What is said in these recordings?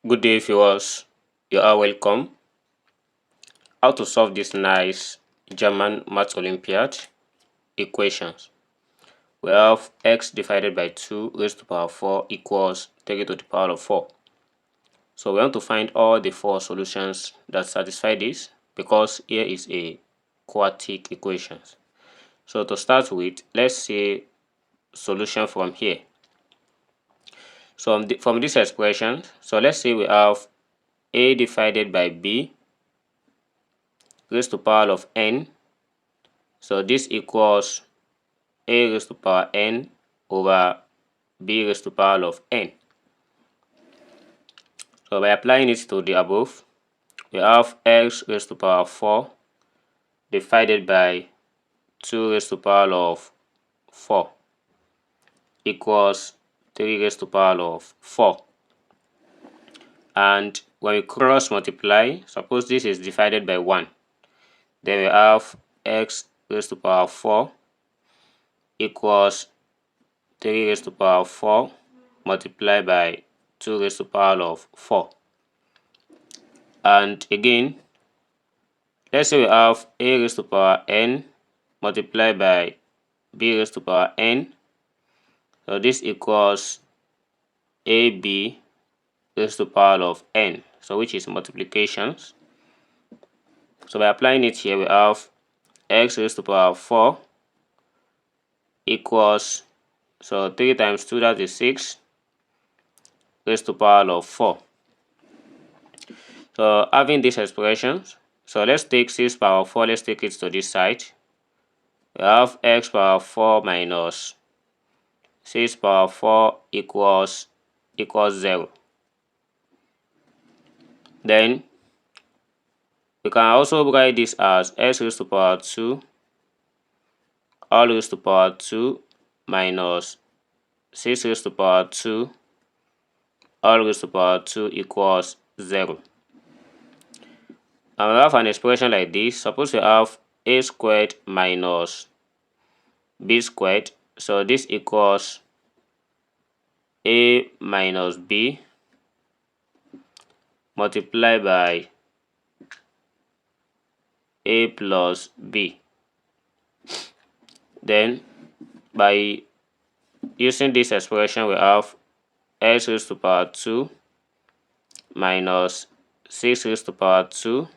Good day, viewers. You are welcome. How to solve this nice German Math Olympiad equations. We have x divided by 2 raised to the power 4 equals 3 to the power of 4. So we want to find all the 4 solutions that satisfy this because here is a quadratic equations. So to start with, let's see solution from here. So from this expression, so let's say we have a divided by b raised to the power of n. So this equals a raised to the power n over b raised to the power of n. So by applying it to the above, we have x raised to the power 4 divided by 2 raised to the power of 4 equals 3 raised to the power of 4. And when we cross multiply, suppose this is divided by 1, then we have x raised to the power 4 equals 3 raised to the power 4 multiplied by 2 raised to the power of 4. And again, let's say we have a raised to the power n multiplied by b raised to the power n. So this equals ab raised to the power of n, so which is multiplications. So by applying it here, we have x raised to the power 4 equals, so 3 times 2, that is 6 raised to the power of 4. So having these expressions, so let's take 6 power 4, let's take it to this side. We have x power 4 minus 6 power 4 equals 0. Then we can also write this as x raised to the power 2 all raised to the power 2 minus 6 raised to the power 2 all raised to the power 2 equals 0. And we have an expression like this. Suppose we have a squared minus b squared. So this equals a minus b multiplied by a plus b. Then by using this expression, we have x raised to the power 2 minus 6 raised to the power 2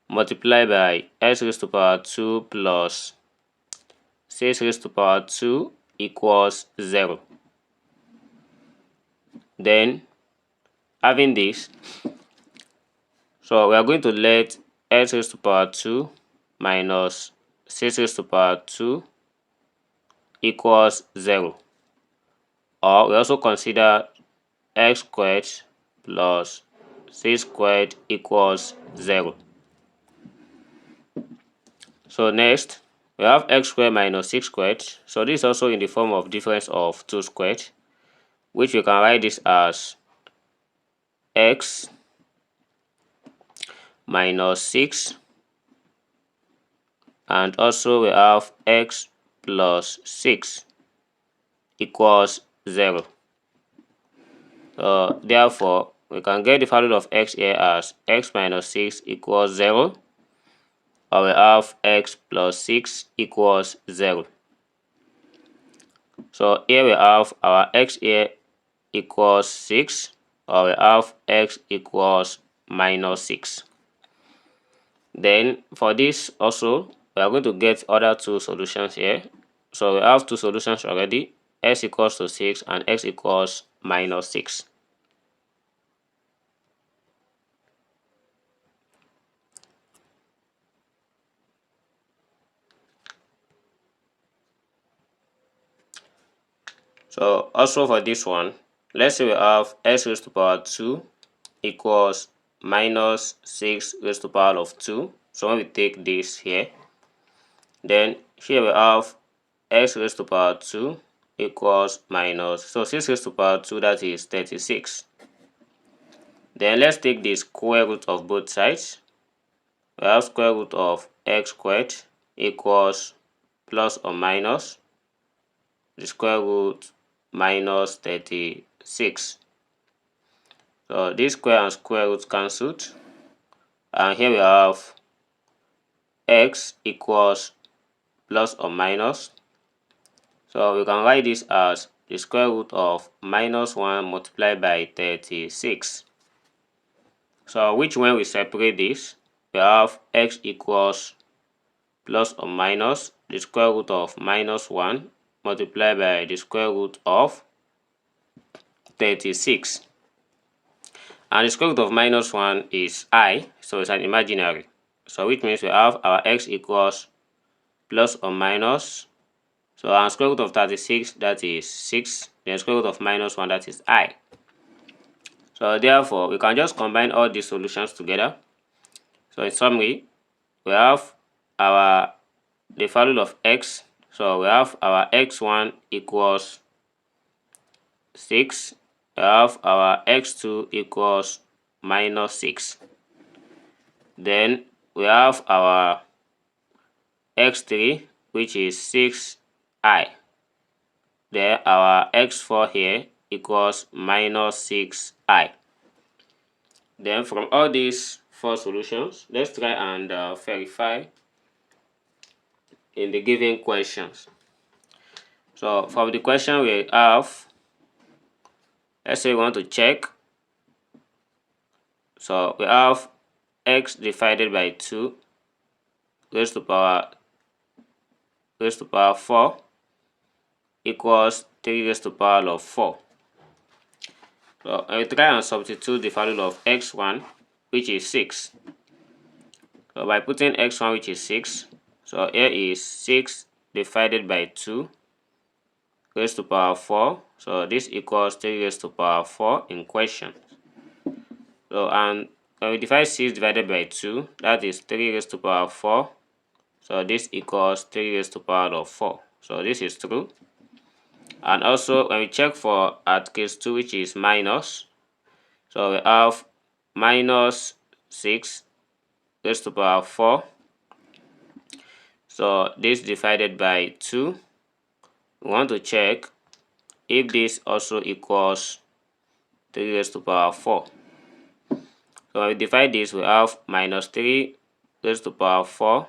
multiplied by x raised to the power 2 plus 6 raised to the power 2 equals 0. Then having this, so we are going to let x raised to the power 2 minus 6 raised to the power 2 equals 0. Or we also consider x squared plus 6 squared equals 0. So next, we have x squared minus 6 squared. So this is also in the form of difference of 2 squared, which we can write this as x minus 6, and also we have x plus 6 equals 0. So therefore, we can get the value of x here as x minus 6 equals 0, or we have x plus 6 equals 0. So here we have our x here equals 6, or we have x equals minus 6. Then for this also, we are going to get other 2 solutions here. So we have 2 solutions already, x equals to 6 and x equals minus 6. So also for this one, let's say we have x raised to the power 2 equals minus 6 raised to the power of 2. So when we take this here, then here we have x raised to the power 2 equals minus, so 6 raised to the power 2, that is 36. Then let's take the square root of both sides. We have square root of x squared equals plus or minus the square root minus 36. So this square and square root cancelled, and here we have x equals plus or minus. So we can write this as the square root of -1 multiplied by 36. So which when we separate this, we have x equals plus or minus the square root of -1 multiplied by the square root of 36. And the square root of -1 is I, so it's an imaginary. So which means we have our x equals plus or minus. So our square root of 36, that is 6. Then square root of -1, that is I. So therefore, we can just combine all these solutions together. So in summary, we have the value of x. So we have our x1 equals 6. We have our x2 equals -6. Then we have our x3, which is 6i. Then our x4 here equals -6i. Then from all these 4 solutions, let's try and verify in the given questions. So for the question we have, let's say we want to check. So we have x divided by 2 raised to power 4 equals 3 raised to power of 4. So I will try and substitute the value of x1, which is 6. So by putting x1, which is 6, so here is 6 divided by 2 raised to power 4. So this equals 3 raised to power 4 in question. So and when we divide 6 divided by 2, that is 3 raised to power 4. So this equals 3 raised to power of 4. So this is true. And also when we check for at case 2, which is minus, so we have -6 raised to power 4. So this divided by 2, we want to check if this also equals 3 raised to power 4. So when we divide this, we have -3 raised to power 4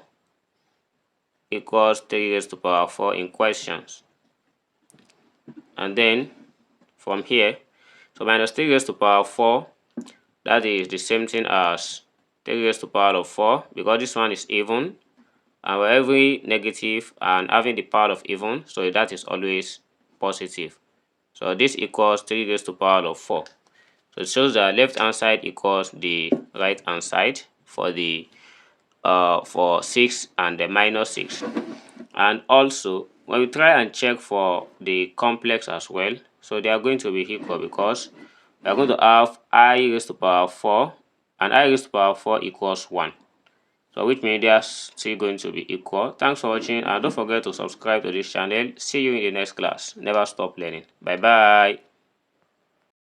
equals 3 raised to power 4 in questions. And then from here, so -3 raised to power 4, that is the same thing as 3 raised to power of 4, because this one is even, and for every negative and having the power of even, so that is always positive. So this equals 3 raised to power of 4. So it shows that left hand side equals the right hand side for the for 6 and the -6. And also when we try and check for the complex as well, so they are going to be equal, because we are going to have I raised to power 4 and I raised to power 4 equals 1. So which means they are still going to be equal. Thanks for watching, and don't forget to subscribe to this channel. See you in the next class. Never stop learning. Bye bye.